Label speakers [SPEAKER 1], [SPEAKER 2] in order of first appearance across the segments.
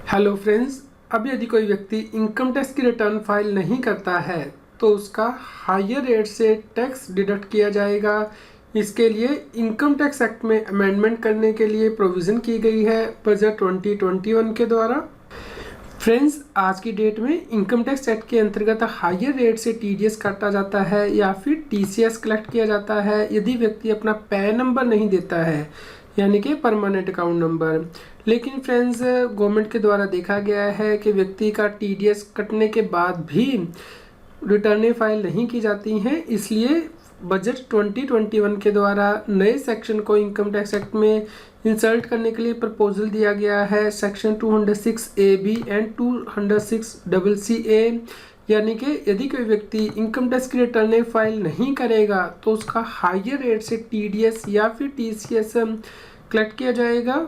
[SPEAKER 1] Hello friends, अब यदि कोई व्यक्ति इनकम टैक्स की रिटर्न फाइल नहीं करता है तो उसका हायर रेट से टैक्स डिडक्ट किया जाएगा। इसके लिए इनकम टैक्स एक्ट में अमेंडमेंट करने के लिए प्रोविज़न की गई है बजट 2021 के द्वारा। फ्रेंड्स, आज की डेट में इनकम टैक्स एक्ट के अंतर्गत हायर रेट से टीडीएस काटा जाता है या फिर टीसीएस कलेक्ट किया जाता है यदि व्यक्ति अपना पैन नंबर नहीं देता है, यानी कि परमानेंट अकाउंट नंबर। लेकिन फ्रेंड्स, गवर्नमेंट के द्वारा देखा गया है कि व्यक्ति का टीडीएस कटने के बाद भी रिटर्नें फाइल नहीं की जाती हैं, इसलिए बजट 2021 के द्वारा नए सेक्शन को इनकम टैक्स एक्ट में इंसर्ट करने के लिए प्रपोजल दिया गया है, सेक्शन 206 AB एंड 206 CC। यानी कि यदि कोई व्यक्ति इनकम टैक्स की रिटर्नें फाइल नहीं करेगा तो उसका हायर रेट से टीडीएस या फिर टीसीएस कलेक्ट किया जाएगा।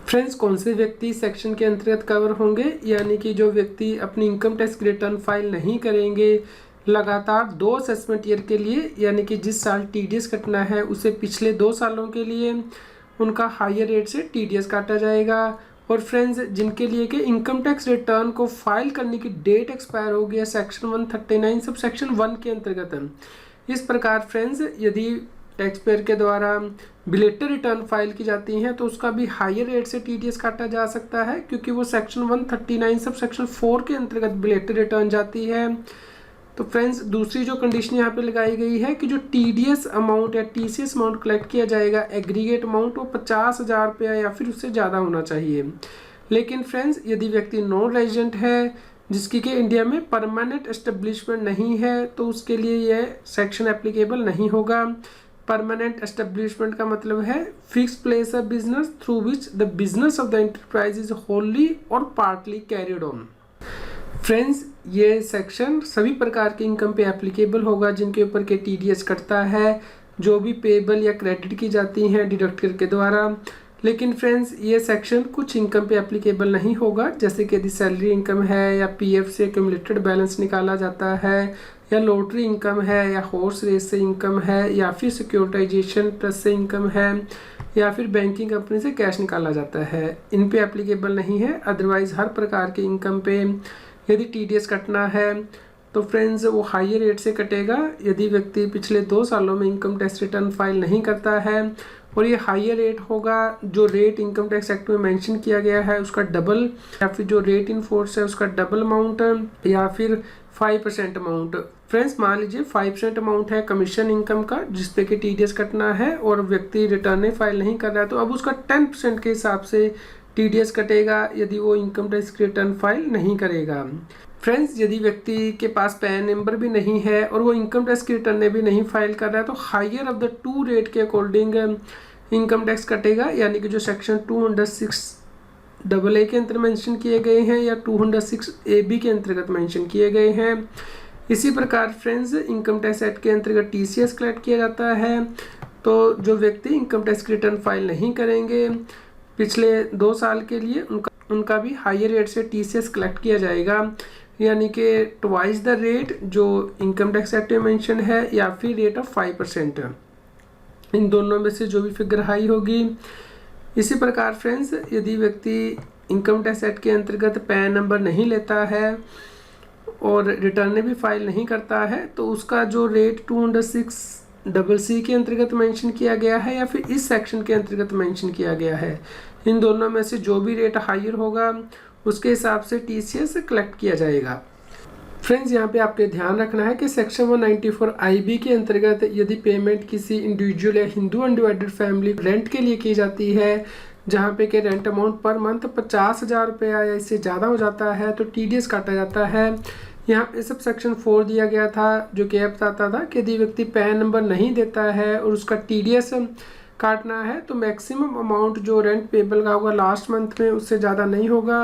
[SPEAKER 1] फ्रेंड्स, कौन से व्यक्ति सेक्शन के अंतर्गत कवर होंगे, यानी कि जो व्यक्ति अपनी इनकम टैक्स की रिटर्न फाइल नहीं करेंगे लगातार 2 असेसमेंट ईयर के लिए, यानी कि जिस साल टीडीएस कटना है उसे पिछले 2 सालों के लिए उनका हायर रेट से टीडीएस काटा जाएगा। और फ्रेंड्स, जिनके लिए कि इनकम टैक्स रिटर्न को फाइल करने की डेट एक्सपायर हो गया सेक्शन 139 सब सेक्शन 1 के अंतर्गत। इस प्रकार फ्रेंड्स, यदि टैक्स पेयर के द्वारा बिलेटेड रिटर्न फाइल की जाती हैं तो उसका भी हायर रेट से टीडीएस काटा जा सकता है, क्योंकि वो सेक्शन 139 सब सेक्शन 4 के अंतर्गत बिलेटेड रिटर्न जाती है। तो फ्रेंड्स, दूसरी जो कंडीशन यहाँ पे लगाई गई है कि जो टीडीएस अमाउंट या टीसीएस अमाउंट कलेक्ट किया जाएगा एग्रीगेट अमाउंट वो 50,000 रुपया या फिर उससे ज़्यादा होना चाहिए। लेकिन फ्रेंड्स, यदि व्यक्ति नॉन रेजिडेंट है जिसकी कि इंडिया में परमानेंट एस्टेब्लिशमेंट नहीं है तो उसके लिए यह सेक्शन एप्लीकेबल नहीं होगा। परमानेंट एस्टेब्लिशमेंट का मतलब है fix place of business through which the business of the enterprise is Holi और पार्टली कैरिड ऑन। फ्रेंड्स, ये सेक्शन सभी प्रकार के इनकम पे एप्लीकेबल होगा जिनके ऊपर के टीडीएस कटता है, जो भी पेबल या क्रेडिट की जाती हैं डिडक्टर के द्वारा। लेकिन फ्रेंड्स, ये सेक्शन कुछ इनकम पे एप्लीकेबल नहीं होगा, जैसे कि यदि सैलरी इनकम है या पीएफ से एक्यूमुलेटेड बैलेंस निकाला जाता है या लॉटरी इनकम है या हॉर्स रेस से इनकम है या फिर सिक्योरिटाइजेशन ट्रस्ट से इनकम है या फिर बैंकिंग कंपनी से कैश निकाला जाता है, इन पे एप्लीकेबल नहीं है। अदरवाइज हर प्रकार के इनकम पे यदि टीडीएस कटना है तो फ्रेंड्स वो हायर रेट से कटेगा यदि व्यक्ति पिछले 2 सालों में इनकम टैक्स रिटर्न फाइल नहीं करता है। और ये हायर रेट होगा जो रेट इनकम टैक्स एक्ट में मेंशन किया गया है उसका डबल, या फिर जो रेट इन फोर्स है उसका डबल अमाउंट, या फिर 5% अमाउंट। फ्रेंड्स, मान लीजिए 5% अमाउंट है कमीशन इनकम का जिसपे कि टीडीएस कटना है और व्यक्ति रिटर्न फाइल नहीं कर रहा है तो अब उसका 10% के हिसाब से टीडीएस कटेगा यदि वो इनकम टैक्स की रिटर्न फाइल नहीं करेगा। फ्रेंड्स, यदि व्यक्ति के पास पैन नंबर भी नहीं है और वो इनकम टैक्स की रिटर्न भी नहीं फाइल कर रहा है तो हायर ऑफ द 2 रेट के अकॉर्डिंग इनकम टैक्स कटेगा, यानी कि जो सेक्शन 206 AA के अंतर्गत मेंशन किए गए हैं या 206 AB के अंतर्गत मेंशन किए गए हैं। इसी प्रकार फ्रेंड्स, इनकम टैक्स एक्ट के अंतर्गत टीसीएस कलेक्ट किया जाता है। तो जो व्यक्ति इनकम टैक्स की रिटर्न फाइल नहीं करेंगे पिछले 2 साल के लिए उनका भी हायर रेट से टीसीएस कलेक्ट किया जाएगा, यानी कि ट्वाइस द रेट जो इनकम टैक्स एक्ट में मेंशन है या फिर रेट ऑफ 5%। इन दोनों में से जो भी फिगर हाई होगी। इसी प्रकार फ्रेंड्स, यदि व्यक्ति इनकम टैक्स एक्ट के अंतर्गत पैन नंबर नहीं लेता है और रिटर्न भी फाइल नहीं करता है तो उसका जो रेट 206 CC के अंतर्गत मेंशन किया गया है या फिर इस सेक्शन के अंतर्गत मेंशन किया गया है, इन दोनों में से जो भी रेट हायर होगा उसके हिसाब से टीसीएस कलेक्ट किया जाएगा। फ्रेंड्स, यहाँ पे आपके ध्यान रखना है कि सेक्शन 194 IB के अंतर्गत यदि पेमेंट किसी इंडिविजुअल या हिंदू अनडिवाइडेड फैमिली रेंट के लिए की जाती है जहाँ पे कि रेंट अमाउंट पर मंथ 50,000 रुपया या इससे ज़्यादा हो जाता है तो टीडीएस काटा जाता है। यहाँ पे सब सेक्शन 4 दिया गया था जो कि बताता था कि यदि व्यक्ति पैन नंबर नहीं देता है और उसका टीडीएस काटना है तो मैक्सिमम अमाउंट जो रेंट पेबल का होगा लास्ट मंथ में उससे ज़्यादा नहीं होगा।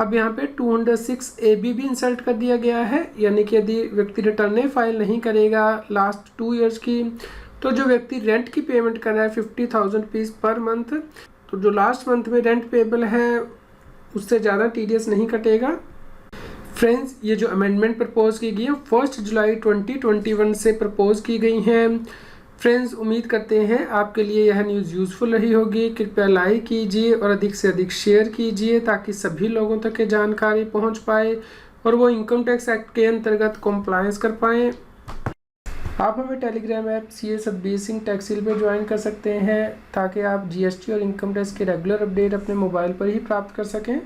[SPEAKER 1] अब यहाँ पे 206 AB भी इंसर्ट कर दिया गया है, यानी कि यदि व्यक्ति रिटर्न फाइल नहीं करेगा लास्ट 2 इयर्स की तो जो व्यक्ति रेंट की पेमेंट कर रहा है 50,000 रुपीज़ पर मंथ तो जो लास्ट मंथ में रेंट पेबल है उससे ज़्यादा टीडीएस नहीं कटेगा। फ्रेंड्स, ये जो अमेंडमेंट प्रपोज की गई है 1 जुलाई 2021 से प्रपोज की गई हैं फ्रेंड्स, उम्मीद करते हैं आपके लिए यह न्यूज़ यूज़फुल रही होगी। कृपया लाइक कीजिए और अधिक से अधिक शेयर कीजिए ताकि सभी लोगों तक ये जानकारी पहुंच पाए और वो इनकम टैक्स एक्ट के अंतर्गत कॉम्प्लायंस कर पाएँ। आप हमें Telegram app CS Satbir Singh टैक्सील पर ज्वाइन कर सकते हैं ताकि आप GST और इनकम टैक्स के रेगुलर अपडेट अपने मोबाइल पर ही प्राप्त कर सकें।